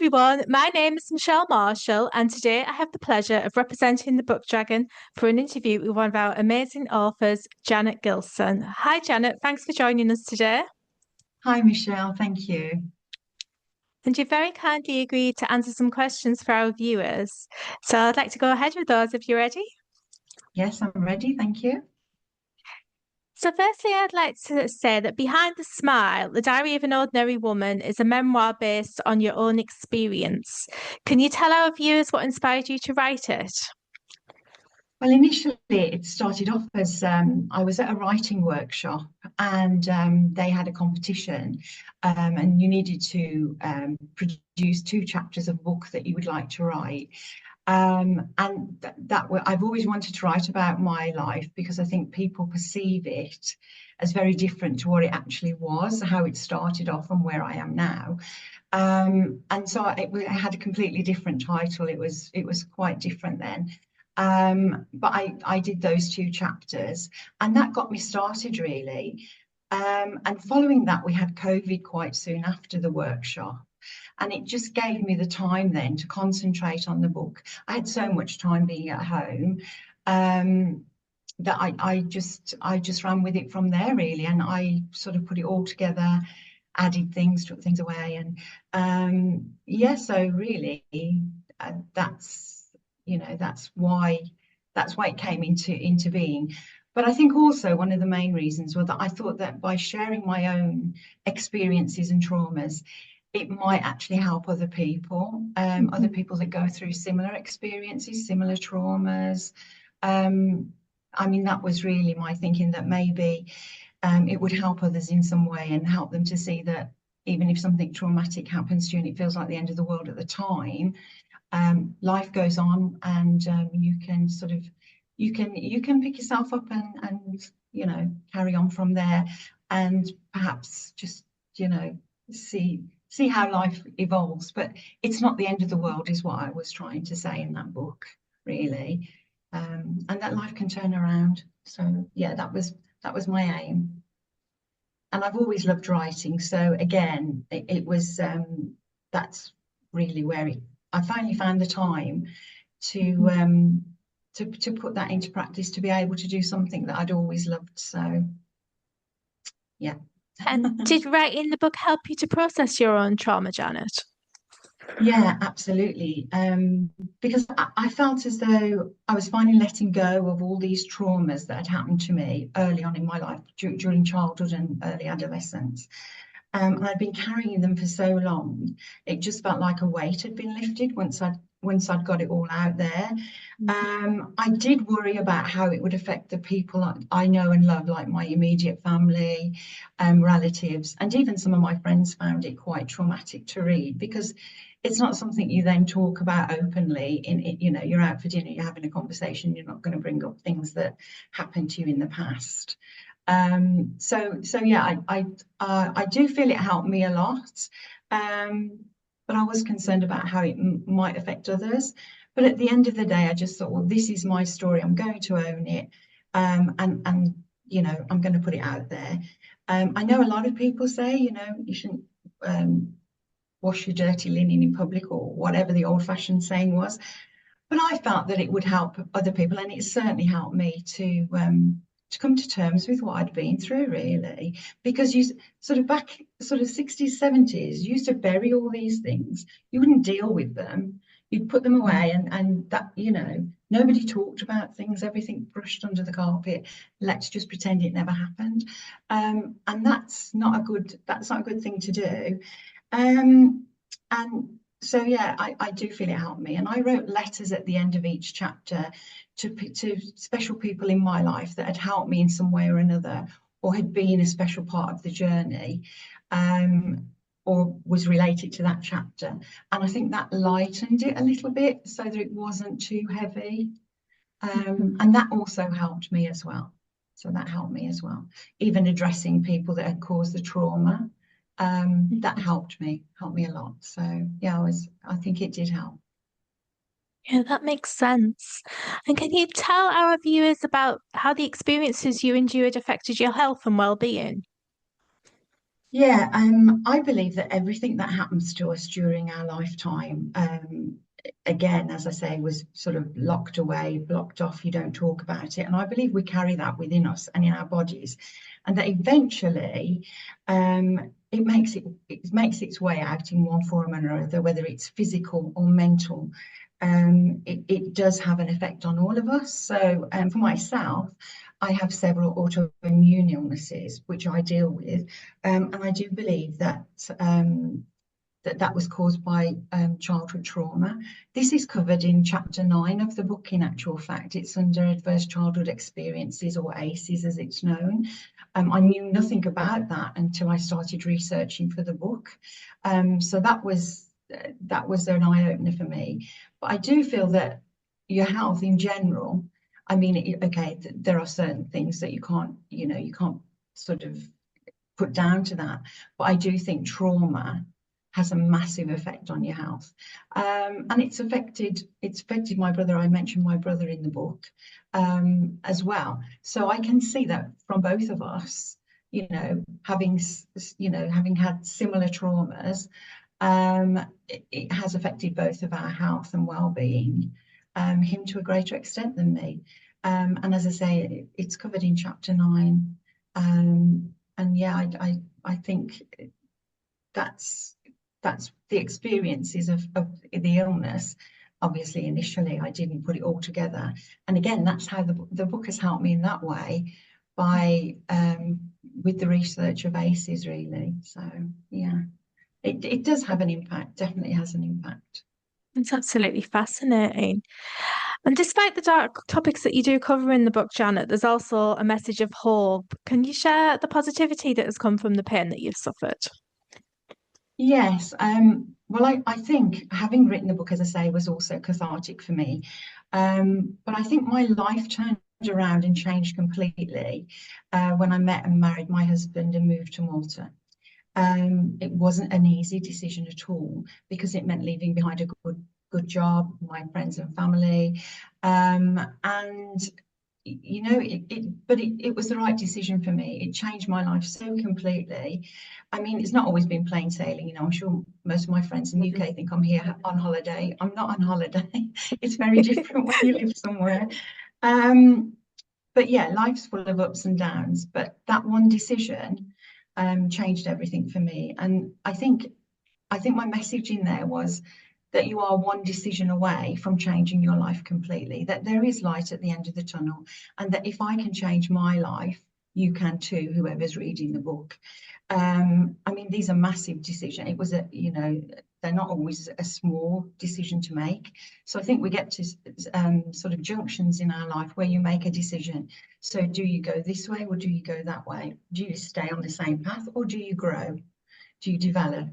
everyone. My name is Michelle Marshall, and today I have the pleasure of representing the Book Dragon for an interview with one of our amazing authors, Janet Gilson. Hi, Janet. Thanks for joining us today. Hi, Michelle. Thank you. And you very kindly agreed to answer some questions for our viewers. So I'd like to go ahead with those if you're ready. Yes, I'm ready. Thank you. So, firstly, I'd like to say that Behind the Smile, The Diary of an Ordinary Woman is a memoir based on your own experience. Can you tell our viewers what inspired you to write it? Well, initially, it started off as I was at a writing workshop and they had a competition, and you needed to produce two chapters of a book that you would like to write. And I've always wanted to write about my life because I think people perceive it as very different to what it actually was, how it started off and where I am now. And so it had a completely different title. It was quite different then. But I did those two chapters, and that got me started really. And following that, we had COVID quite soon after the workshop. And it just gave me the time then to concentrate on the book. I had so much time being at home, that I just ran with it from there really. And I sort of put it all together, added things, took things away. And yeah, so really that's, that's why it came into being. But I think also one of the main reasons was that I thought that by sharing my own experiences and traumas, it might actually help other people that go through similar experiences, similar traumas. I mean, that was really my thinking, that maybe it would help others in some way and help them to see that even if something traumatic happens to you and it feels like the end of the world at the time, life goes on, and you can sort of you can pick yourself up and carry on from there, and perhaps just see how life evolves. But it's not the end of the world, is what I was trying to say in that book, really, and that life can turn around. So yeah, that was my aim, and I've always loved writing. So again, it was that's really where I finally found the time to to put that into practice, to be able to do something that I'd always loved. So yeah. And did writing the book help you to process your own trauma, Janet? Yeah, absolutely. Because I felt as though I was finally letting go of all these traumas that had happened to me early on in my life, during childhood and early adolescence. And I'd been carrying them for so long, it just felt like a weight had been lifted once I'd got it all out there. I did worry about how it would affect the people I know and love, like my immediate family, relatives, and even some of my friends found it quite traumatic to read, because it's not something you then talk about openly. You're out for dinner, you're having a conversation, you're not going to bring up things that happened to you in the past. So yeah, I do feel it helped me a lot, but I was concerned about how it might affect others. But at the end of the day, I just thought, well, this is my story. I'm going to own it, and I'm going to put it out there. I know a lot of people say, you shouldn't wash your dirty linen in public, or whatever the old-fashioned saying was. But I felt that it would help other people, and it certainly helped me to come to terms with what I'd been through, really. Because you sort of back, sort of 60s, 70s, you used to bury all these things. You wouldn't deal with them. You'd put them away, and that, nobody talked about things, everything brushed under the carpet. Let's just pretend it never happened. And that's not a good thing to do. And so yeah, I do feel it helped me, and I wrote letters at the end of each chapter to special people in my life that had helped me in some way or another, or had been a special part of the journey, or was related to that chapter. And I think that lightened it a little bit so that it wasn't too heavy. And that also helped me as well. So that helped me as well. Even addressing people that had caused the trauma, that helped me a lot. So yeah, I think it did help. Yeah, that makes sense. And can you tell our viewers about how the experiences you endured affected your health and well-being? Yeah, I believe that everything that happens to us during our lifetime, again, as I say, was sort of locked away, blocked off. You don't talk about it, and I believe we carry that within us and in our bodies, and that eventually, it makes its way out in one form or another, whether it's physical or mental. It does have an effect on all of us. So, for myself, I have several autoimmune illnesses which I deal with. And I do believe that that was caused by childhood trauma. This is covered in chapter 9 of the book, in actual fact. It's under Adverse Childhood Experiences, or ACEs as it's known. I knew nothing about that until I started researching for the book. So that was an eye-opener for me. But I do feel that your health in general, I mean, okay, there are certain things that you can't sort of put down to that. But I do think trauma has a massive effect on your health. And it's affected my brother. I mentioned my brother in the book as well. So I can see that from both of us, having had similar traumas, it has affected both of our health and well-being, him to a greater extent than me. And as I say, it's covered in chapter 9. And yeah, I think that's that's the experiences of the illness. Obviously, initially, I didn't put it all together. And again, that's how the book has helped me in that way, by with the research of ACEs, really. So yeah, it does have an impact, definitely has an impact. It's absolutely fascinating. And despite the dark topics that you do cover in the book, Janet, there's also a message of hope. Can you share the positivity that has come from the pain that you've suffered? Yes, well, I think having written the book, as I say, was also cathartic for me. But I think my life turned around and changed completely when I met and married my husband and moved to Malta. It wasn't an easy decision at all, because it meant leaving behind a good job, my friends and family, and it was the right decision for me. It changed my life so completely. I mean, it's not always been plain sailing. I'm sure most of my friends in the UK think I'm here on holiday. I'm not on holiday. It's very different when you live somewhere. Um, but yeah, life's full of ups and downs. But that one decision changed everything for me. And I think my message in there was that you are one decision away from changing your life completely, that there is light at the end of the tunnel, and that if I can change my life, you can too, whoever's reading the book. I mean, these are massive decisions. They're not always a small decision to make. So I think we get to sort of junctions in our life where you make a decision. So do you go this way or do you go that way? Do you stay on the same path or do you grow? Do you develop?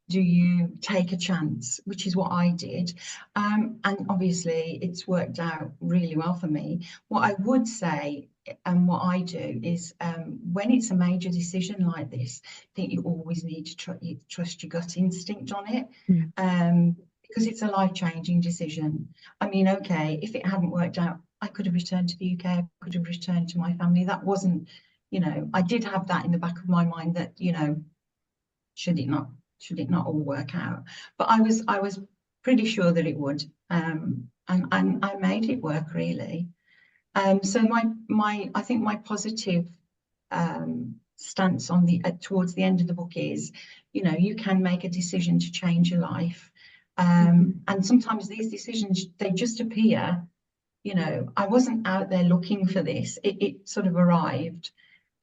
Do you take a chance? Which is what I did. And obviously, it's worked out really well for me. What I would say, and what I do, is when it's a major decision like this, I think you always need to trust your gut instinct on it. Mm. Because it's a life-changing decision. I mean, okay, if it hadn't worked out, I could have returned to the UK, I could have returned to my family. That wasn't, I did have that in the back of my mind that, should it not should it not all work out? But I was pretty sure that it would, and I made it work, really. So my I think my positive stance on the towards the end of the book is, you can make a decision to change your life, and sometimes these decisions, they just appear. I wasn't out there looking for this. It sort of arrived.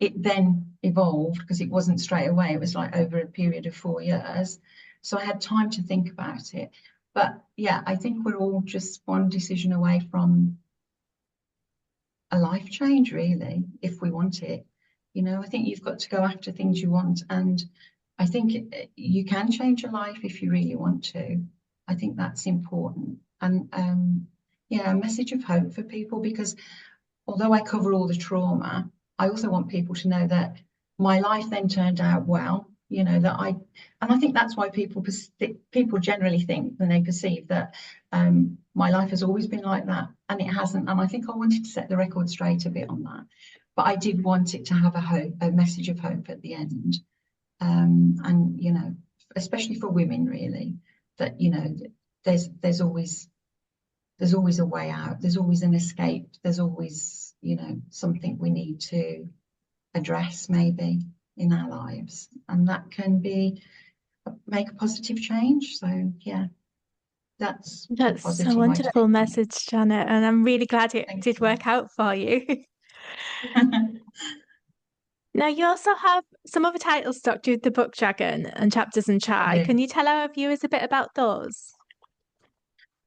It then evolved, because it wasn't straight away. It was like over a period of 4 years. So I had time to think about it. But yeah, I think we're all just one decision away from a life change, really, if we want it. I think you've got to go after things you want. And I think you can change your life if you really want to. I think that's important. And yeah, a message of hope for people, because although I cover all the trauma, I also want people to know that my life then turned out well. And I think that's why people generally think, when they perceive that my life has always been like that, and it hasn't. And I think I wanted to set the record straight a bit on that, but I did want it to have a message of hope at the end. And especially for women, really, that there's always a way out. There's always an escape. There's always something we need to address maybe in our lives, and that can be make a positive change. So yeah, that's the That's a positive I take wonderful from it. message, Janet, and I'm really glad it Thank did you. work out for you. Now, you also have some other titles stuck with the Book Dragon and Chapters and I Chai. do. Can you tell our viewers a bit about those?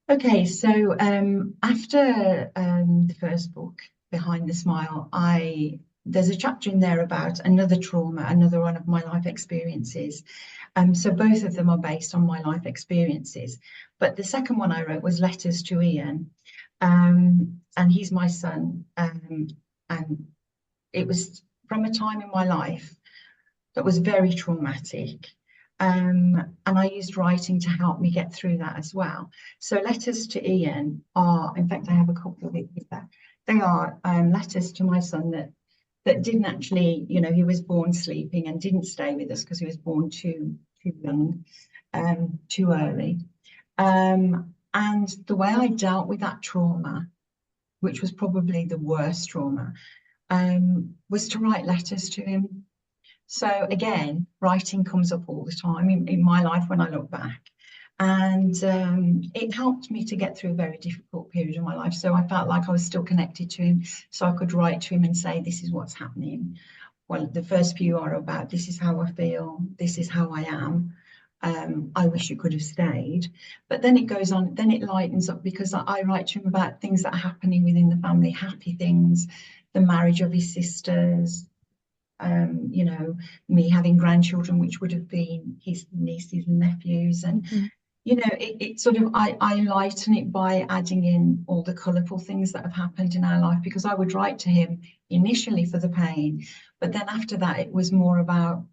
Okay, so after the first book, Behind the Smile, I there's a chapter in there about another trauma, another one of my life experiences. So both of them are based on my life experiences. But the second one I wrote was Letters to Ian, and he's my son, and it was from a time in my life that was very traumatic. And I used writing to help me get through that as well. So letters to Ian are, in fact, I have a copy of it here. They are letters to my son that didn't actually, he was born sleeping and didn't stay with us because he was born too young, too early. And the way I dealt with that trauma, which was probably the worst trauma, was to write letters to him. So again, writing comes up all the time in my life when I look back. And it helped me to get through a very difficult period of my life. So I felt like I was still connected to him. So I could write to him and say, this is what's happening. Well, the first few are about, this is how I feel, this is how I am. I wish you could have stayed. But then it goes on, then it lightens up because I write to him about things that are happening within the family, happy things, the marriage of his sisters, you know, me having grandchildren, which would have been his nieces and nephews. And, Mhm. it sort of, I lighten it by adding in all the colourful things that have happened in our life, because I would write to him initially for the pain, but then after that, it was more about,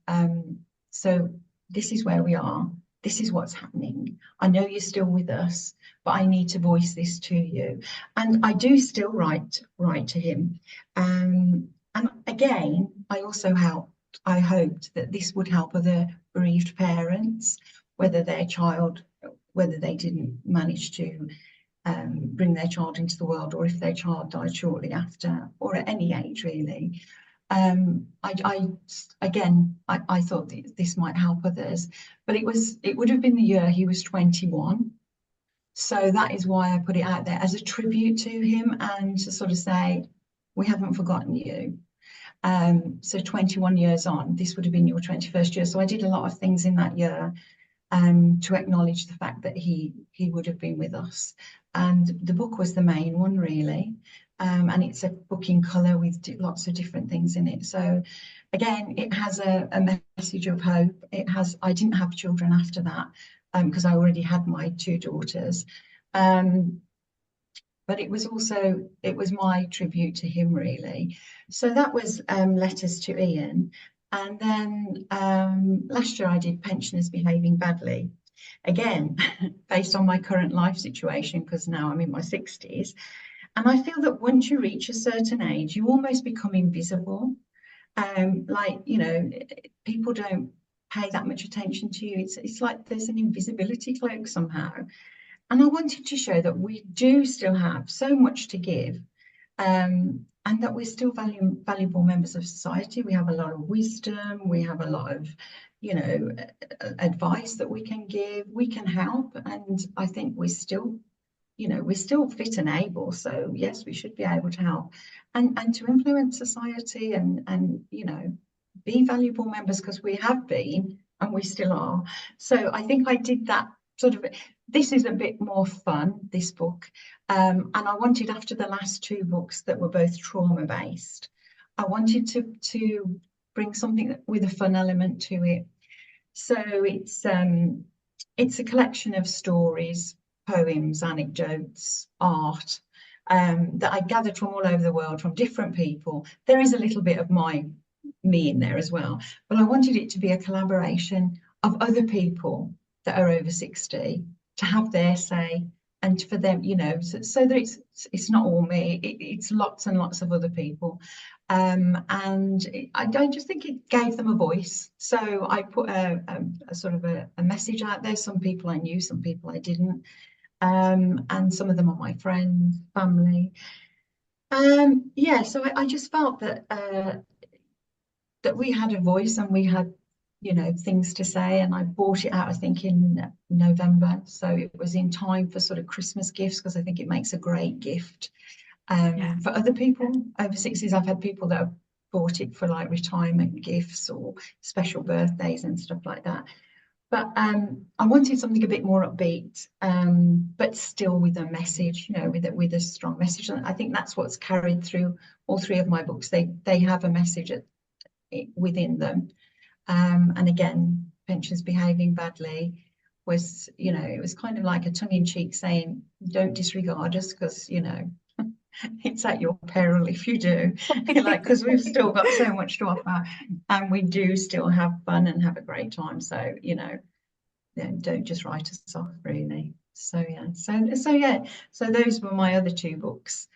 so this is where we are. This is what's happening. I know you're still with us, but I need to voice this to you. And I do still write to him. And again, I hoped that this would help other bereaved parents, whether their child, whether they didn't manage to bring their child into the world, or if their child died shortly after, or at any age really. I again, I thought this might help others, but it would have been the year he was 21. So that is why I put it out there as a tribute to him and to sort of say, we haven't forgotten you. So 21 years on, this would have been your 21st year. So I did a lot of things in that year to acknowledge the fact that he would have been with us. And the book was the main one, really. And it's a book in colour with lots of different things in it. So again, it has a message of hope. I didn't have children after that because I already had my two daughters. Um, but it was my tribute to him, really. So that was Letters to Ian. And then last year I did Pensioners Behaving Badly, again based on my current life situation, because now I'm in my 60s, and I feel that once you reach a certain age you almost become invisible. Like, people don't pay that much attention to you. It's like there's an invisibility cloak somehow. And I wanted to show that we do still have so much to give, and that we're still valuable members of society. We have a lot of wisdom, we have a lot of, advice that we can give, we can help. And I think we're still fit and able. So yes, we should be able to help and to influence society and be valuable members, because we have been and we still are. So I think I did that sort of. This is a bit more fun, this book. And I wanted, after the last two books that were both trauma based, I wanted to bring something with a fun element to it. So it's a collection of stories, poems, anecdotes, art, that I gathered from all over the world from different people. There is a little bit of me in there as well, but I wanted it to be a collaboration of other people that are over 60 to have their say, and for them, so that it's not all me. It's lots and lots of other people. I just think it gave them a voice. So I put a sort of a message out there. Some people I knew, some people I didn't, and some of them are my friends, family. Yeah, so I just felt that we had a voice and we had, things to say. And I bought it out, I think, in November, so it was in time for sort of Christmas gifts because I think it makes a great gift Yeah. for other people over 60s. I've had people that have bought it for like retirement gifts or special birthdays and stuff like that. But I wanted something a bit more upbeat, but still with a message, with a strong message. And I think that's what's carried through all three of my books. They have a message within them. And again, pensions behaving badly was, it was kind of like a tongue-in-cheek saying, don't disregard us because, it's at your peril if you do. Like, because we've still got so much to offer and we do still have fun and have a great time. So, don't just write us off, really. So yeah, so those were my other two books.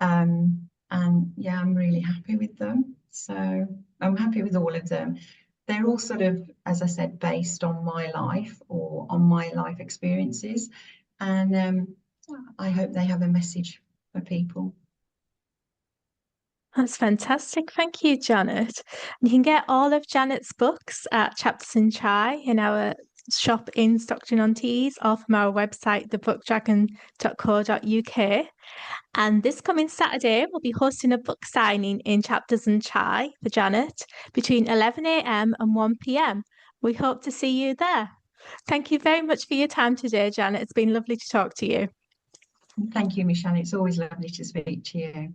And yeah, I'm really happy with them. So I'm happy with all of them. They're all sort of, as I said, based on my life or on my life experiences. And I hope they have a message for people. That's fantastic. Thank you, Janet. You can get all of Janet's books at Chapters in Chai in our shop in Stockton-on-Tees or from our website, thebookdragon.co.uk. And this coming Saturday, we'll be hosting a book signing in Chapters and Chai for Janet between 11 a.m. and 1 p.m. We hope to see you there. Thank you very much for your time today, Janet. It's been lovely to talk to you. Thank you, Michelle. It's always lovely to speak to you.